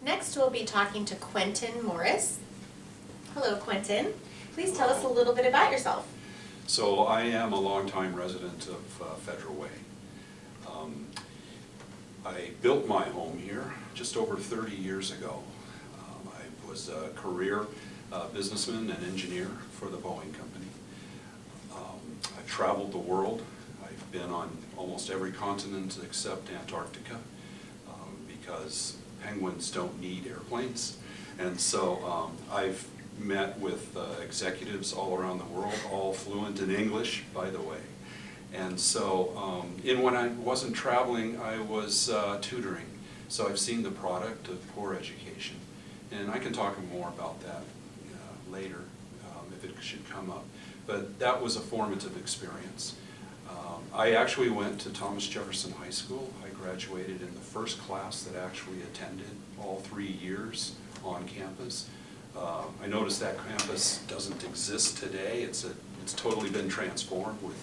Next, we'll be talking to Quentin Morris. Hello, Quentin. Please tell us a little bit about yourself. So I am a longtime resident of Federal Way. I built my home here just over 30 years ago. I was a career businessman and engineer for the Boeing Company. I've traveled the world. I've been on almost every continent except Antarctica because penguins don't need airplanes. And so I've met with executives all around the world, all fluent in English, by the way. And so when I wasn't traveling, I was tutoring. So I've seen the product of poor education. And I can talk more about that later if it should come up. But that was a formative experience. I actually went to Thomas Jefferson High School. I graduated in the first class that actually attended all 3 years on campus. I noticed that campus doesn't exist today. It's totally been transformed with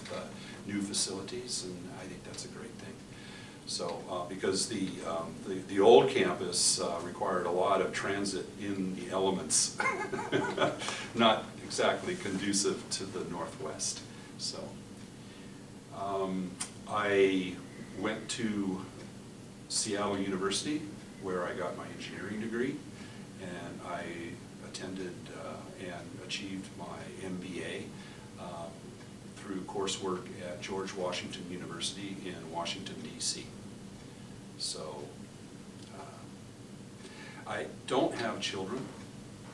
new facilities, and I think that's a great thing. So because the old campus required a lot of transit in the elements, not exactly conducive to the Northwest. So I went to Seattle University, where I got my engineering degree, and I attended and achieved my MBA through coursework at George Washington University in Washington, D.C. So I don't have children,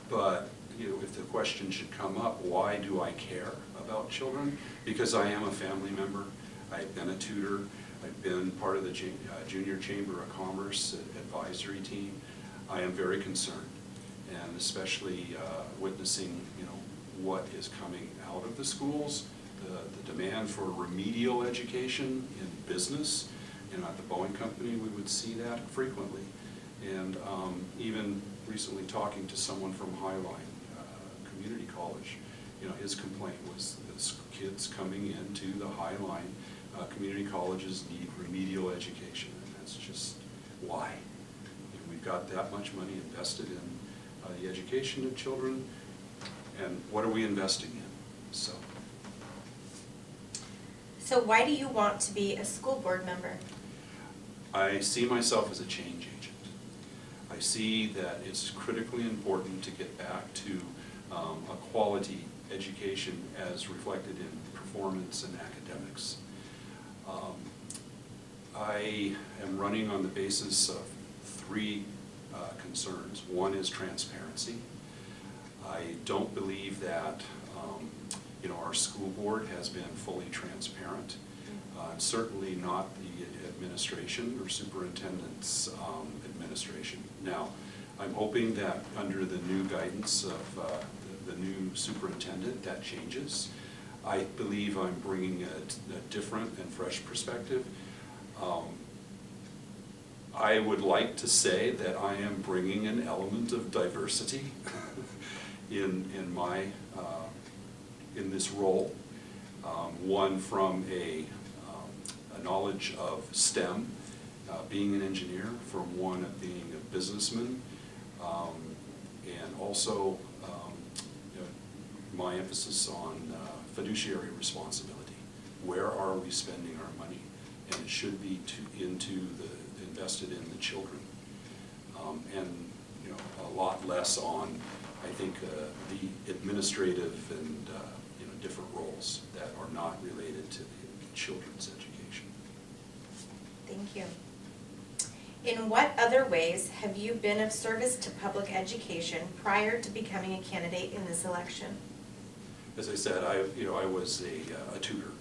but if the question should come up, why do I care about children? Because I am a family member. I've been a tutor. I've been part of the Junior Chamber of Commerce advisory team. I am very concerned, and especially witnessing what is coming out of the schools, the demand for remedial education in business. At the Boeing Company, we would see that frequently. And even recently talking to someone from Highline Community College, his complaint was that kids coming into the Highline community colleges need remedial education, and that's just why. We've got that much money invested in the education of children, and what are we investing in? So why do you want to be a school board member? I see myself as a change agent. I see that it's critically important to get back to a quality education as reflected in performance and academics. I am running on the basis of 3 concerns. One is transparency. I don't believe that our school board has been fully transparent. Certainly not the administration or superintendent's administration. Now, I'm hoping that under the new guidance of the new superintendent, that changes. I believe I'm bringing a different and fresh perspective. I would like to say that I am bringing an element of diversity in this role. One from a knowledge of STEM, being an engineer, from one of being a businessman, and also my emphasis on fiduciary responsibility. Where are we spending our money? And it should be invested in the children, and a lot less on, I think, the administrative and different roles that are not related to the children's education. Thank you. In what other ways have you been of service to public education prior to becoming a candidate in this election? As I said, I was a tutor,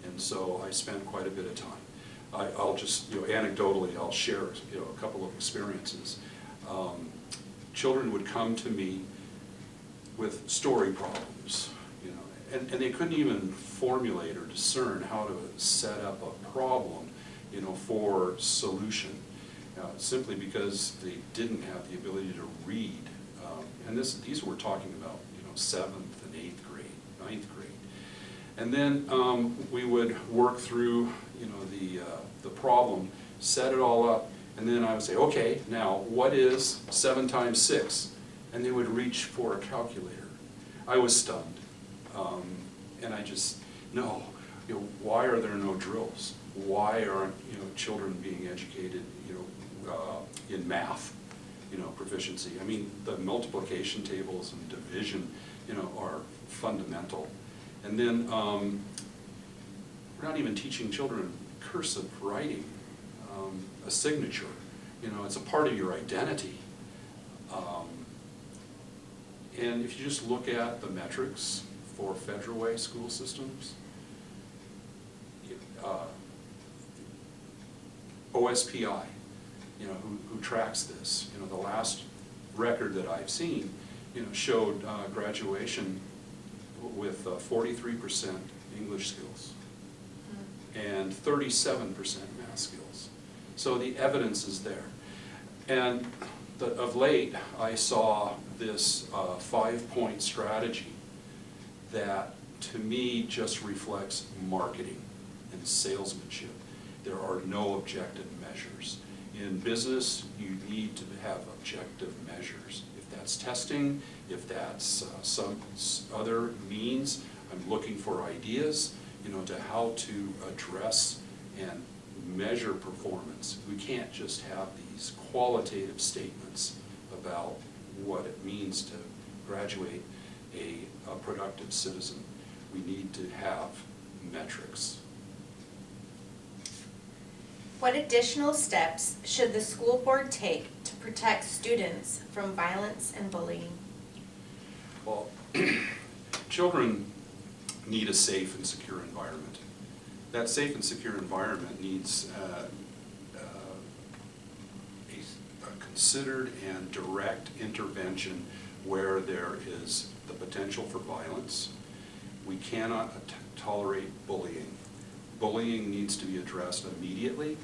and so I spent quite a bit of time. I'll just, anecdotally, I'll share, a couple of experiences. Children would come to me with story problems, and they couldn't even formulate or discern how to set up a problem, for solution, simply because they didn't have the ability to read. And these were talking about, 7th and 8th grade, 9th grade. And then we would work through, the problem, set it all up, And then I would say, okay, now what is 7 times 6? And they would reach for a calculator. I was stunned. And I just, no, why are there no drills? Why aren't, children being educated, in math, proficiency? I mean, the multiplication tables and division, are fundamental. And then we're not even teaching children cursive writing, a signature. It's a part of your identity. And if you just look at the metrics for federal way school systems, OSPI, who tracks this, the last record that I've seen, showed graduation with 43% English skills and 37% math skills. So the evidence is there. And of late, I saw this 5-point strategy that to me just reflects marketing and salesmanship. There are no objective measures. In business, you need to have objective measures. If that's testing, if that's some other means, I'm looking for ideas, to how to address and measure performance. We can't just have these qualitative statements about what it means to graduate a productive citizen. We need to have metrics. What additional steps should the school board take to protect students from violence and bullying? Well, children need a safe and secure environment. That safe and secure environment needs a considered and direct intervention where there is the potential for violence. We cannot tolerate bullying. Bullying needs to be addressed immediately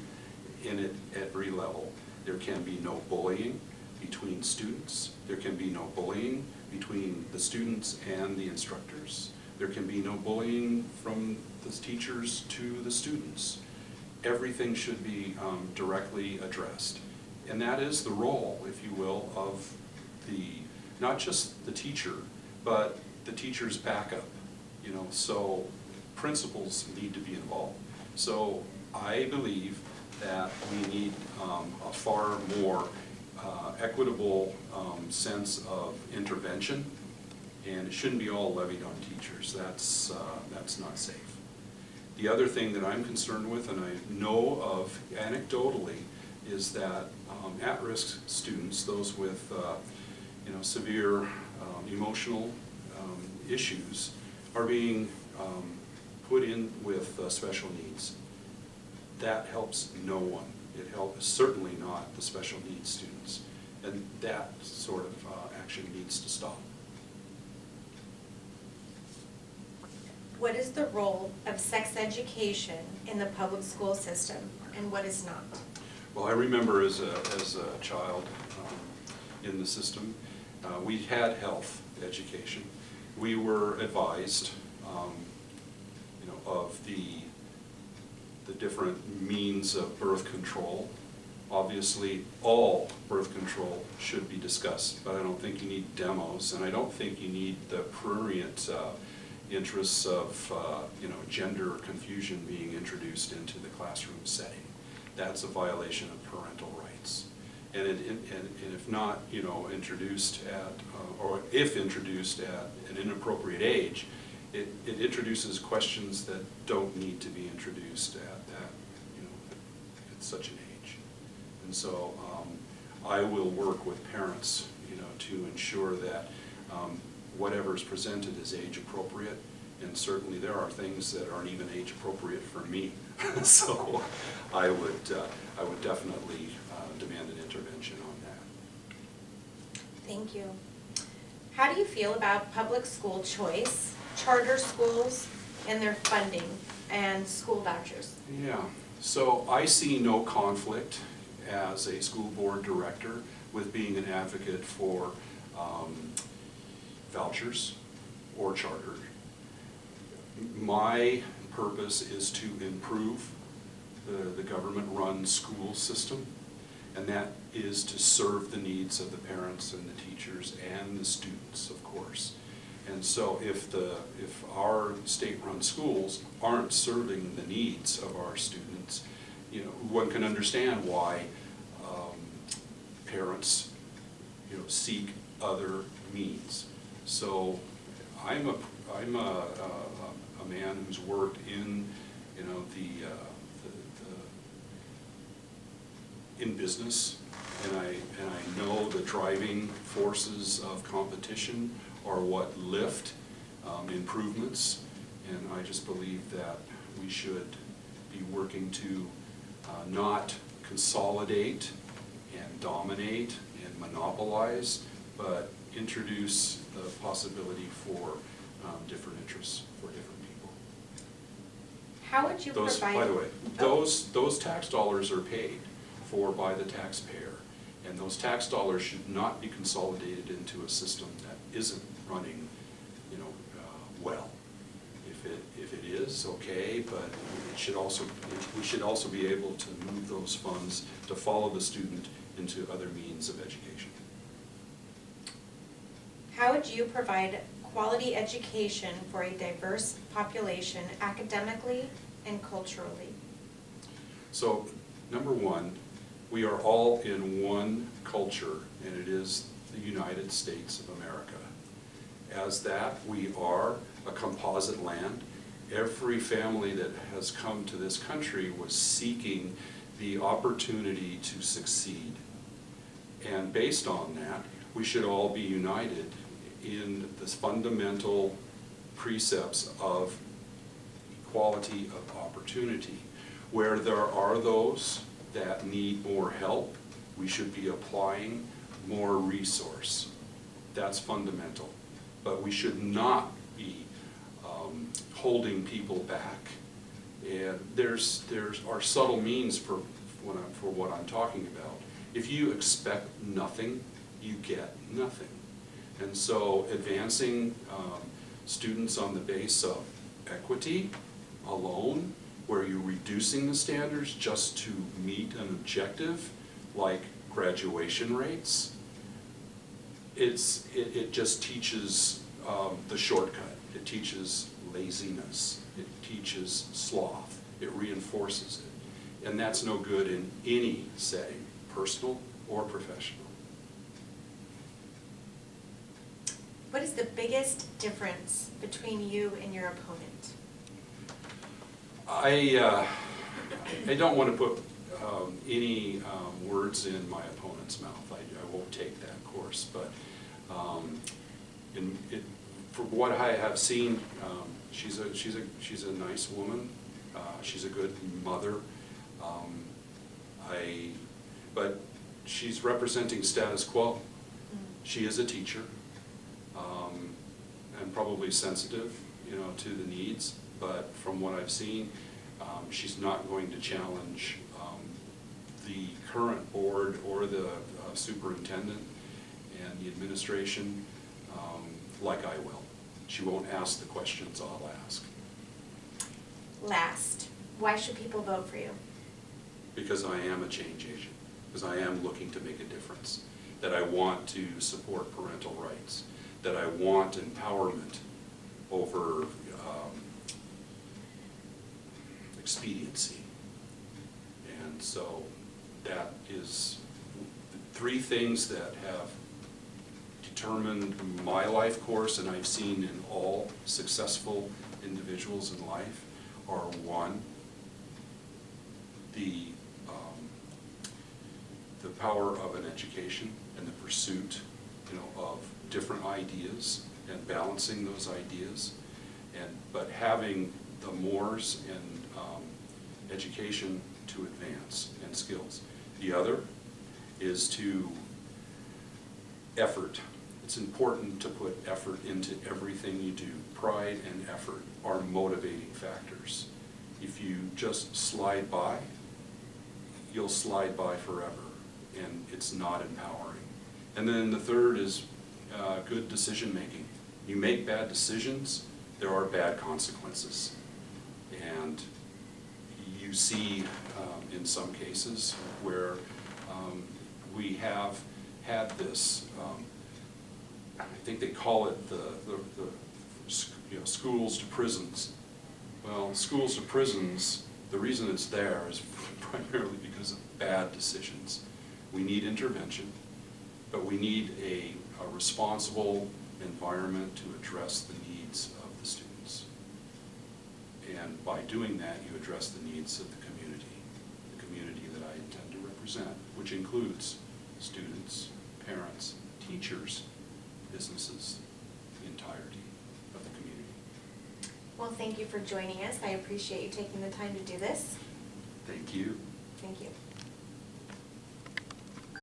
and at every level. There can be no bullying between students. There can be no bullying between the students and the instructors. There can be no bullying from the teachers to the students. Everything should be directly addressed. And that is the role, if you will, of not just the teacher, but the teacher's backup. So principals need to be involved. So I believe that we need a far more equitable sense of intervention, and it shouldn't be all levied on teachers. That's not safe. The other thing that I'm concerned with, and I know of anecdotally, is that at-risk students, those with severe emotional issues, are being put in with special needs. That helps no one. It helps certainly not the special needs students, and that sort of action needs to stop. What is the role of sex education in the public school system, and what is not? Well, I remember as a child in the system, we had health education. We were advised, of the different means of birth control. Obviously, all birth control should be discussed, but I don't think you need demos, and I don't think you need the prurient interests of gender confusion being introduced into the classroom setting. That's a violation of parental rights. And if not, introduced at, or if introduced at an inappropriate age, it introduces questions that don't need to be introduced at that, at such an age. And so I will work with parents, to ensure that whatever is presented is age appropriate, and certainly there are things that aren't even age appropriate for me. So I would definitely demand an intervention on that. Thank you. How do you feel about public school choice, charter schools, and their funding, and school vouchers? Yeah, so I see no conflict as a school board director with being an advocate for vouchers or charter. My purpose is to improve the government-run school system. and that is to serve the needs of the parents and the teachers and the students, of course. And so if our state-run schools aren't serving the needs of our students, you know, one can understand why parents, you know, seek other means. So I'm a man who's worked in, you know, in business, and I know the driving forces of competition are what lift improvements, and I just believe that we should be working to not consolidate and dominate and monopolize, but introduce the possibility for different interests for different people. How would you provide? By the way, those tax dollars are paid for by the taxpayer, and those tax dollars should not be consolidated into a system that isn't running, you know, well. If it is, okay, but it should also, we should also be able to move those funds to follow the student into other means of education. How would you provide quality education for a diverse population academically and culturally? So, number one, we are all in one culture, and it is the United States of America. As that, we are a composite land. Every family that has come to this country was seeking the opportunity to succeed. And based on that, we should all be united in the fundamental precepts of equality of opportunity. Where there are those that need more help, we should be applying more resource. That's fundamental. But we should not be holding people back. And there are subtle means for what I'm talking about. If you expect nothing, you get nothing. And so advancing students on the base of equity alone, where you're reducing the standards just to meet an objective, like graduation rates, it just teaches the shortcut. It teaches laziness. It teaches sloth. It reinforces it. And that's no good in any setting, personal or professional. What is the biggest difference between you and your opponent? I don't want to put any words in my opponent's mouth. I won't take that course. But for what I have seen, she's a nice woman. She's a good mother. But she's representing status quo. She is a teacher, and probably sensitive, you know, to the needs. But from what I've seen, she's not going to challenge the current board or the superintendent and the administration like I will. She won't ask the questions I'll ask. Last, why should people vote for you? Because I am a change agent. Because I am looking to make a difference. That I want to support parental rights. That I want empowerment over expediency. And so that is the three things that have determined my life course, and I've seen in all successful individuals in life, are one, the power of an education and the pursuit, you know, of different ideas and balancing those ideas, but having the mores and education to advance and skills. The other is to effort. It's important to put effort into everything you do. Pride and effort are motivating factors. If you just slide by, you'll slide by forever, and it's not empowering. And then the third is good decision making. You make bad decisions, there are bad consequences. And you see in some cases where we have had this, I think they call it the schools to prisons. Well, schools to prisons, the reason it's there is primarily because of bad decisions. We need intervention, but we need a responsible environment to address the needs of the students. And by doing that, you address the needs of the community that I intend to represent, which includes students, parents, teachers, businesses, the entirety of the community. Well, thank you for joining us. I appreciate you taking the time to do this. Thank you. Thank you.